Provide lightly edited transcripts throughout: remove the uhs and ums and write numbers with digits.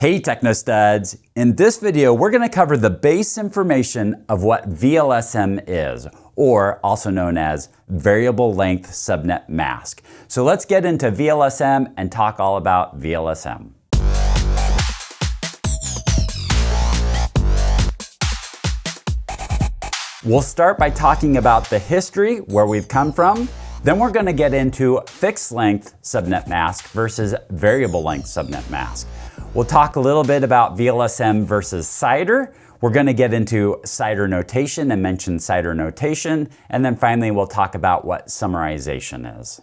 Hey TechnoStuds! In this video, we're going to cover the base information of what VLSM is, or also known as Variable Length Subnet Mask. So let's get into VLSM and talk all about VLSM. We'll start by talking about the history, where we've come from. Then we're going to get into fixed length subnet mask versus variable length subnet mask. We'll talk a little bit about VLSM versus CIDR. We're going to get into CIDR notation and mention CIDR notation. And then finally, we'll talk about what summarization is.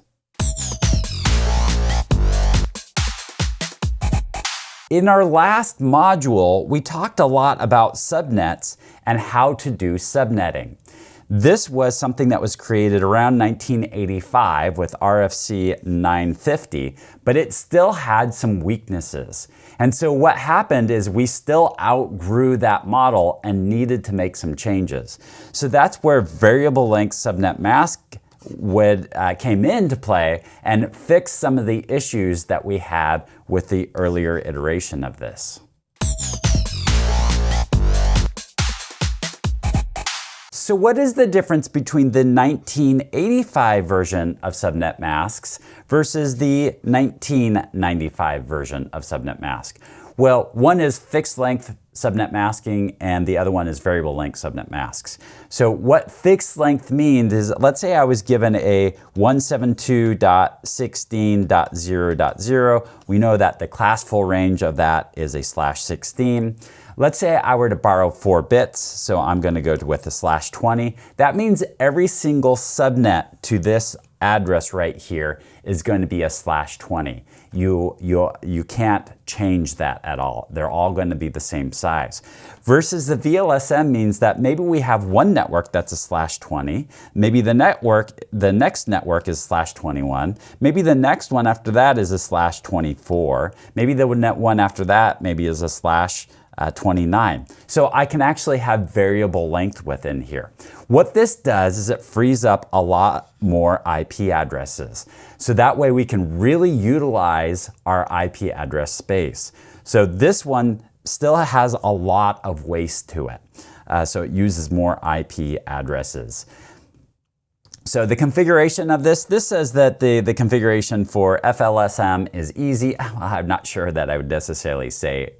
In our last module, we talked a lot about subnets and how to do subnetting. This was something that was created around 1985 with RFC 950, but it still had some weaknesses. And so what happened is we still outgrew that model and needed to make some changes. So that's where variable length subnet mask came into play and fixed some of the issues that we had with the earlier iteration of this. So what is the difference between the 1985 version of subnet masks versus the 1995 version of subnet mask? Well, one is fixed length subnet masking and the other one is variable length subnet masks. So what fixed length means is, let's say I was given a 172.16.0.0. We know that the classful range of that is a /16. Let's say I were to borrow 4 bits, so I'm going to go with a /20. That means every single subnet to this address right here is going to be a /20. You can't change that at all. They're all going to be the same size. Versus the VLSM means that maybe we have one network that's a /20. Maybe the next network is /21. Maybe the next one after that is a /24. Maybe the one after that maybe is a /29. So I can actually have variable length within here. What this does is it frees up a lot more IP addresses. So that way we can really utilize our IP address space. So this one still has a lot of waste to it. So it uses more IP addresses. So the configuration of this says that the configuration for VLSM is easy. I'm not sure that I would necessarily say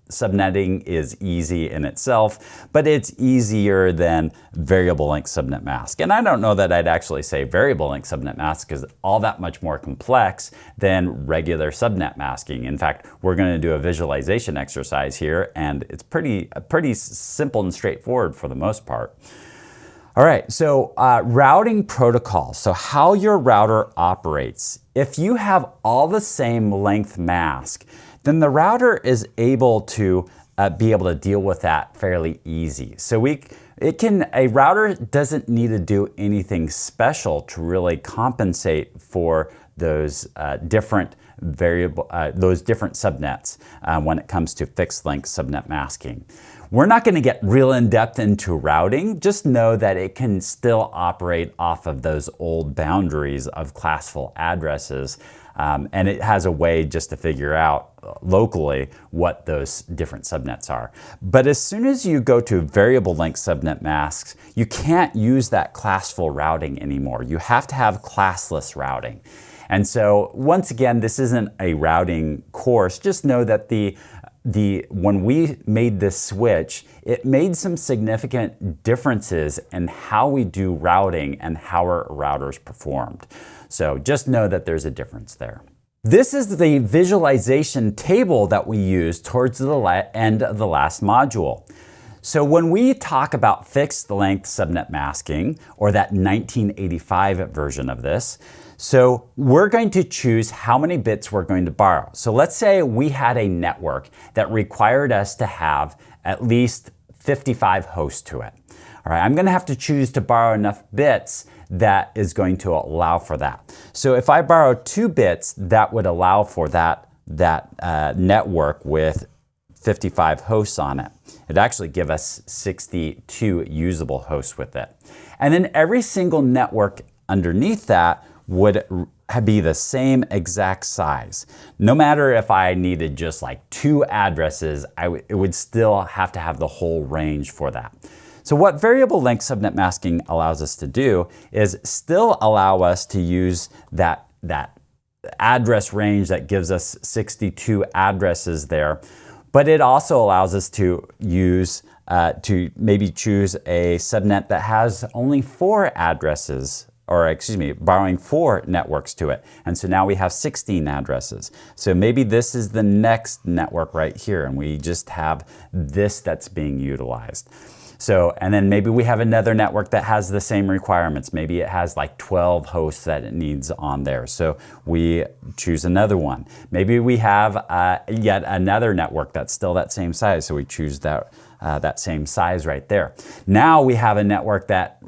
subnetting is easy in itself, but it's easier than variable length subnet mask. And I don't know that I'd actually say variable length subnet mask is all that much more complex than regular subnet masking. In fact, we're going to do a visualization exercise here, and it's pretty simple and straightforward for the most part. All right, so routing protocols, so how your router operates. If you have all the same length mask, then the router is able to be able to deal with that fairly easy. So a router doesn't need to do anything special to really compensate for those different subnets when it comes to fixed length subnet masking. We're not going to get real in-depth into routing. Just know that it can still operate off of those old boundaries of classful addresses. And it has a way just to figure out locally what those different subnets are. But as soon as you go to variable length subnet masks, you can't use that classful routing anymore. You have to have classless routing. And so once again, this isn't a routing course. Just know that when we made this switch, it made some significant differences in how we do routing and how our routers performed. So just know that there's a difference there. This is the visualization table that we used towards the end of the last module. So when we talk about fixed length subnet masking, or that 1985 version of this, so we're going to choose how many bits we're going to borrow. So let's say we had a network that required us to have at least 55 hosts to it. All right, I'm going to have to choose to borrow enough bits that is going to allow for that. So if I borrow 2 bits, that would allow for that network with 55 hosts on it. It'd actually give us 62 usable hosts with it. And then every single network underneath that would be the same exact size. No matter if I needed just like 2 addresses, it would still have to have the whole range for that. So what variable length subnet masking allows us to do is still allow us to use that address range that gives us 62 addresses there, but it also allows us to use to maybe choose a subnet that has only 4 addresses, or excuse me, borrowing 4 networks to it. And so now we have 16 addresses. So maybe this is the next network right here, and we just have this that's being utilized. So, and then maybe we have another network that has the same requirements. Maybe it has like 12 hosts that it needs on there. So we choose another one. Maybe we have yet another network that's still that same size. So we choose that same size right there. Now we have a network that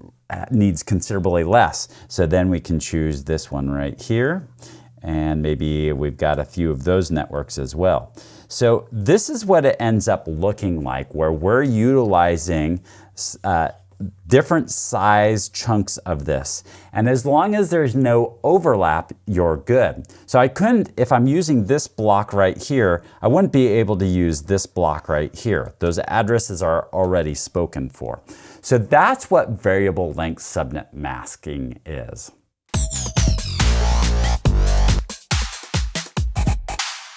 needs considerably less. So then we can choose this one right here. And maybe we've got a few of those networks as well. So this is what it ends up looking like, where we're utilizing different size chunks of this. And as long as there's no overlap, you're good. So I couldn't, if I'm using this block right here, I wouldn't be able to use this block right here. Those addresses are already spoken for. So that's what variable length subnet masking is.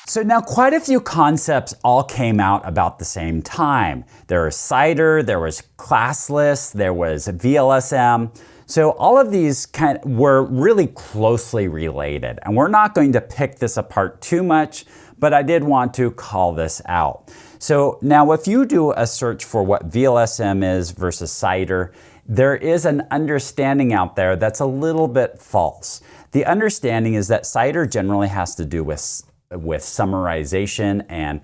So now quite a few concepts all came out about the same time. There was CIDR, there was Classless, there was VLSM. So all of these were really closely related, and we're not going to pick this apart too much, but I did want to call this out. So now if you do a search for what VLSM is versus CIDR, there is an understanding out there that's a little bit false. The understanding is that CIDR generally has to do with summarization and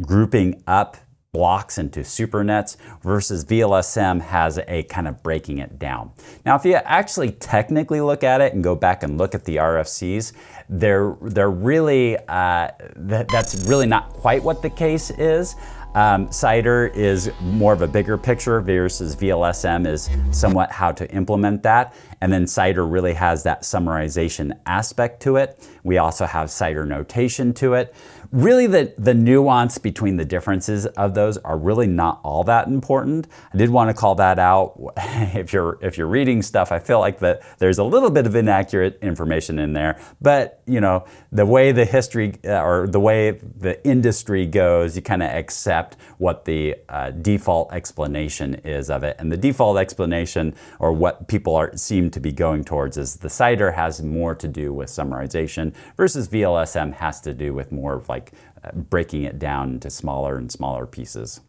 grouping up blocks into supernets, versus VLSM has a kind of breaking it down. Now, if you actually technically look at it and go back and look at the RFCs, they're really, that's really not quite what the case is. CIDR is more of a bigger picture versus VLSM is somewhat how to implement that. And then CIDR really has that summarization aspect to it. We also have CIDR notation to it. Really the nuance between the differences of those are really not all that important. I did want to call that out. If you're reading stuff, I feel like that there's a little bit of inaccurate information in there, but you know, the way the history or the way the industry goes, you kind of accept what the default explanation is of it. And the default explanation, or what people seem to be going towards, is the CIDR has more to do with summarization versus VLSM has to do with more of like breaking it down into smaller and smaller pieces.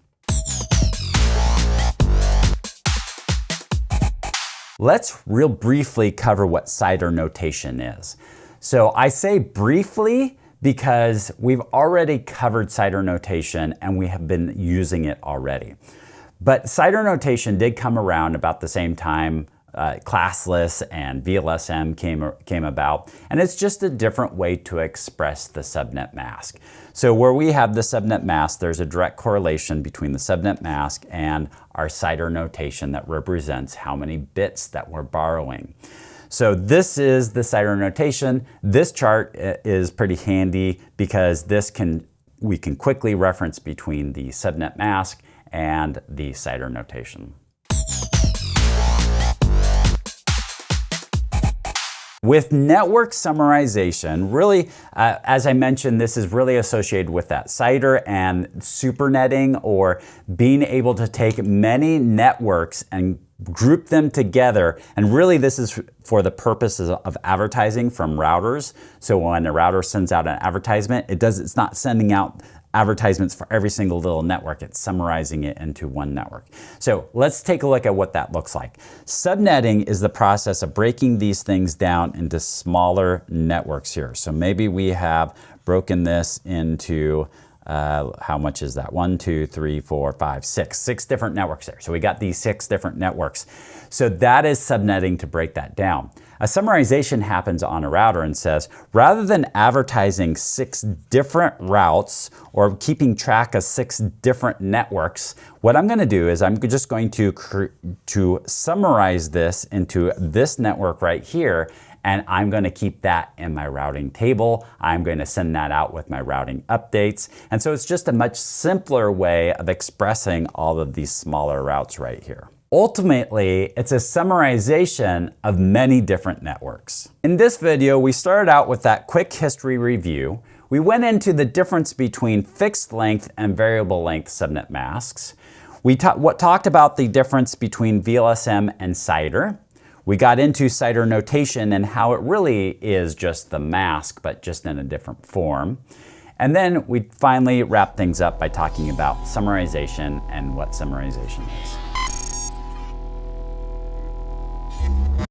Let's real briefly cover what CIDR notation is. So I say briefly because we've already covered CIDR notation and we have been using it already. But CIDR notation did come around about the same time Classless and VLSM came about, and it's just a different way to express the subnet mask. So where we have the subnet mask, there's a direct correlation between the subnet mask and our CIDR notation that represents how many bits that we're borrowing. So this is the CIDR notation. This chart is pretty handy because we can quickly reference between the subnet mask and the CIDR notation. With network summarization, really, as I mentioned, this is really associated with that CIDR and supernetting, or being able to take many networks and group them together. And really this is for the purposes of advertising from routers. So when a router sends out an advertisement, it's not sending out advertisements for every single little network, it's summarizing it into one network. So let's take a look at what that looks like. Subnetting is the process of breaking these things down into smaller networks here. So maybe we have broken this into, how much is that? 1, 2, 3, 4, 5, 6. 6 different networks there. So we got these 6 different networks. So that is subnetting to break that down. A summarization happens on a router and says, rather than advertising 6 different routes or keeping track of 6 different networks, what I'm going to do is I'm just going to summarize this into this network right here, and I'm going to keep that in my routing table. I'm going to send that out with my routing updates. And so it's just a much simpler way of expressing all of these smaller routes right here. Ultimately, it's a summarization of many different networks. In this video, we started out with that quick history review. We went into the difference between fixed length and variable length subnet masks. We talked about the difference between VLSM and CIDR. We got into CIDR notation and how it really is just the mask, but just in a different form. And then we finally wrapped things up by talking about summarization and what summarization is.